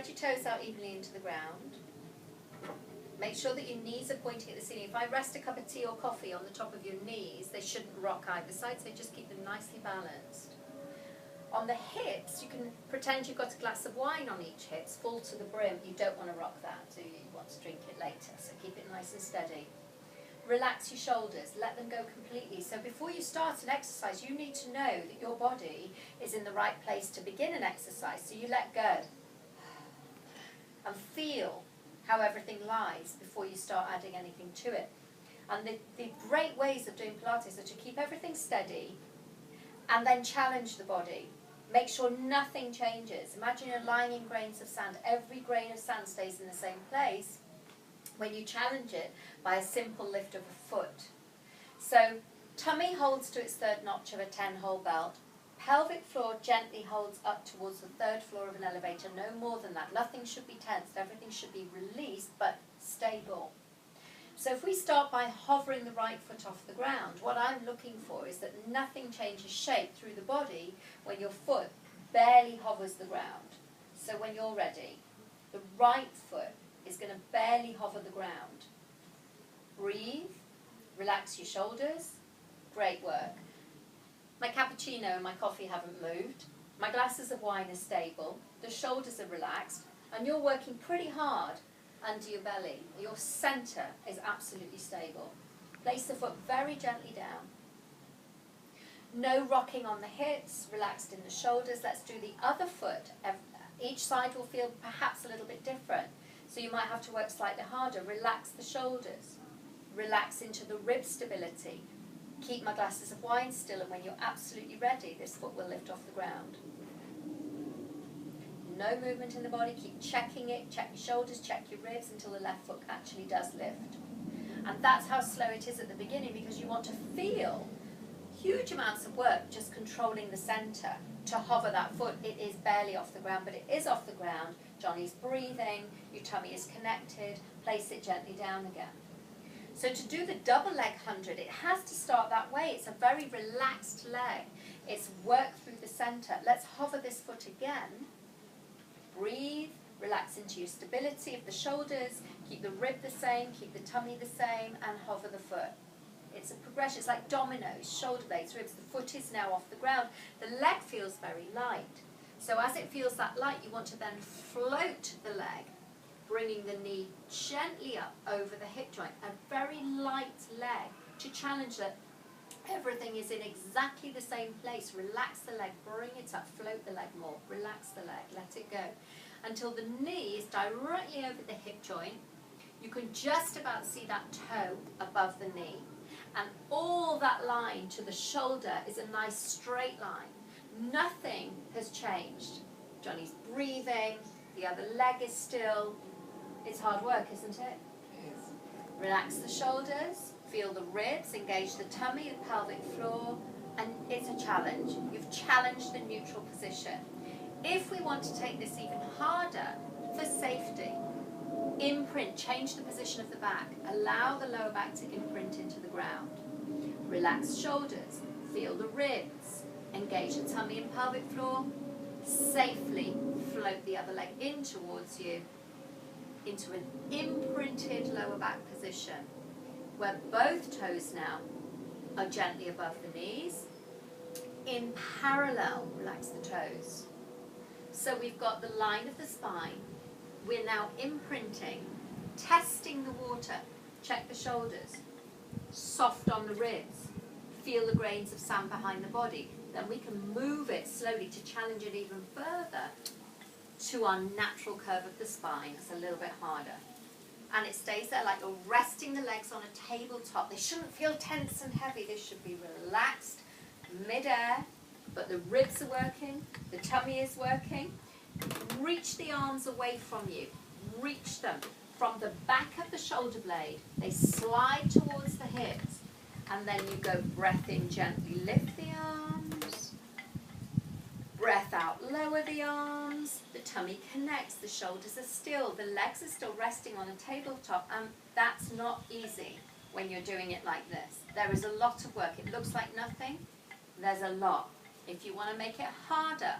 Spread your toes out evenly into the ground. Make sure that your knees are pointing at the ceiling. If I rest a cup of tea or coffee on the top of your knees, they shouldn't rock either side, so just keep them nicely balanced. On the hips, you can pretend you've got a glass of wine on each hip, full to the brim. You don't want to rock that, do you? You want to drink it later, so keep it nice and steady. Relax your shoulders, let them go completely. So before you start an exercise, you need to know that your body is in the right place to begin an exercise. So you let go and feel how everything lies before you start adding anything to it. And the great ways of doing Pilates are to keep everything steady and then challenge the body. Make sure nothing changes. Imagine you're lying in grains of sand. Every grain of sand stays in the same place when you challenge it by a simple lift of a foot. So tummy holds to its third notch of a 10-hole belt. Pelvic floor gently holds up towards the third floor of an elevator, no more than that. Nothing should be tensed, everything should be released but stable. So if we start by hovering the right foot off the ground, what I'm looking for is that nothing changes shape through the body when your foot barely hovers the ground. So when you're ready, the right foot is going to barely hover the ground. Breathe, relax your shoulders, great work. My cappuccino and my coffee haven't moved. My glasses of wine are stable. The shoulders are relaxed. And you're working pretty hard under your belly. Your centre is absolutely stable. Place the foot very gently down. No rocking on the hips, relaxed in the shoulders. Let's do the other foot. Each side will feel perhaps a little bit different. So you might have to work slightly harder. Relax the shoulders. Relax into the rib stability. Keep my glasses of wine still, and when you're absolutely ready, this foot will lift off the ground. No movement in the body, keep checking it, check your shoulders, check your ribs until the left foot actually does lift. And that's how slow it is at the beginning, because you want to feel huge amounts of work just controlling the centre to hover that foot. It is barely off the ground, but it is off the ground. Johnny's breathing, your tummy is connected, place it gently down again. So to do the double leg 100, it has to start that way. It's a very relaxed leg. It's work through the centre. Let's hover this foot again. Breathe, relax into your stability of the shoulders, keep the rib the same, keep the tummy the same, and hover the foot. It's a progression. It's like dominoes, shoulder blades, ribs. The foot is now off the ground. The leg feels very light. So as it feels that light, you want to then float the leg, bringing the knee gently up over the hip joint. A very light leg to challenge that everything is in exactly the same place. Relax the leg, bring it up, float the leg more. Relax the leg, let it go. Until the knee is directly over the hip joint. You can just about see that toe above the knee. And all that line to the shoulder is a nice straight line. Nothing has changed. Johnny's breathing, the other leg is still. It's hard work, isn't it? Yes. Relax the shoulders, feel the ribs, engage the tummy, the pelvic floor, and it's a challenge. You've challenged the neutral position. If we want to take this even harder, for safety, imprint, change the position of the back, allow the lower back to imprint into the ground. Relax shoulders, feel the ribs, engage the tummy and pelvic floor, safely float the other leg in towards you, into an imprinted lower back position where both toes now are gently above the knees. In parallel, relax the toes. So we've got the line of the spine. We're now imprinting, testing the water. Check the shoulders, soft on the ribs. Feel the grains of sand behind the body. Then we can move it slowly to challenge it even further to our natural curve of the spine. It's a little bit harder. And it stays there like you're resting the legs on a tabletop. They shouldn't feel tense and heavy. They should be relaxed, mid-air, but the ribs are working, the tummy is working. Reach the arms away from you. Reach them from the back of the shoulder blade. They slide towards the hips. And then you go breath in gently, lift the arms. Breath out, lower the arms. The tummy connects, the shoulders are still, the legs are still resting on a tabletop. And that's not easy when you're doing it like this. There is a lot of work. It looks like nothing. There's a lot. If you want to make it harder,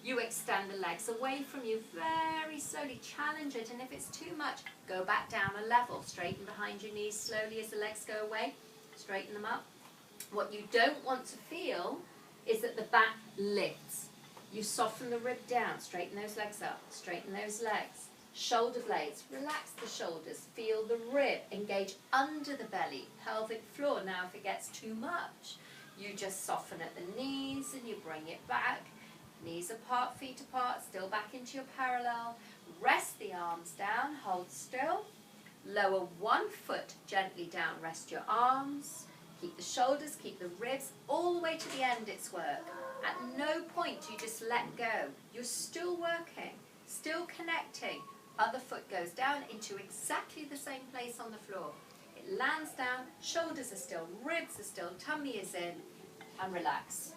You extend the legs away from you very slowly, challenge it, and if it's too much, go back down a level. Straighten behind your knees slowly as the legs go away, straighten them up. What you don't want to feel is that the back lifts. You soften the rib down, straighten those legs up, straighten those legs. Shoulder blades, relax the shoulders, feel the rib, engage under the belly, pelvic floor. Now if it gets too much, you just soften at the knees and you bring it back. Knees apart, feet apart, still back into your parallel. Rest the arms down, hold still. Lower one foot gently down, rest your arms. Keep the shoulders, keep the ribs, all the way to the end it's work. At no point do you just let go. You're still working, still connecting. Other foot goes down into exactly the same place on the floor. It lands down, shoulders are still, ribs are still, tummy is in, and relax.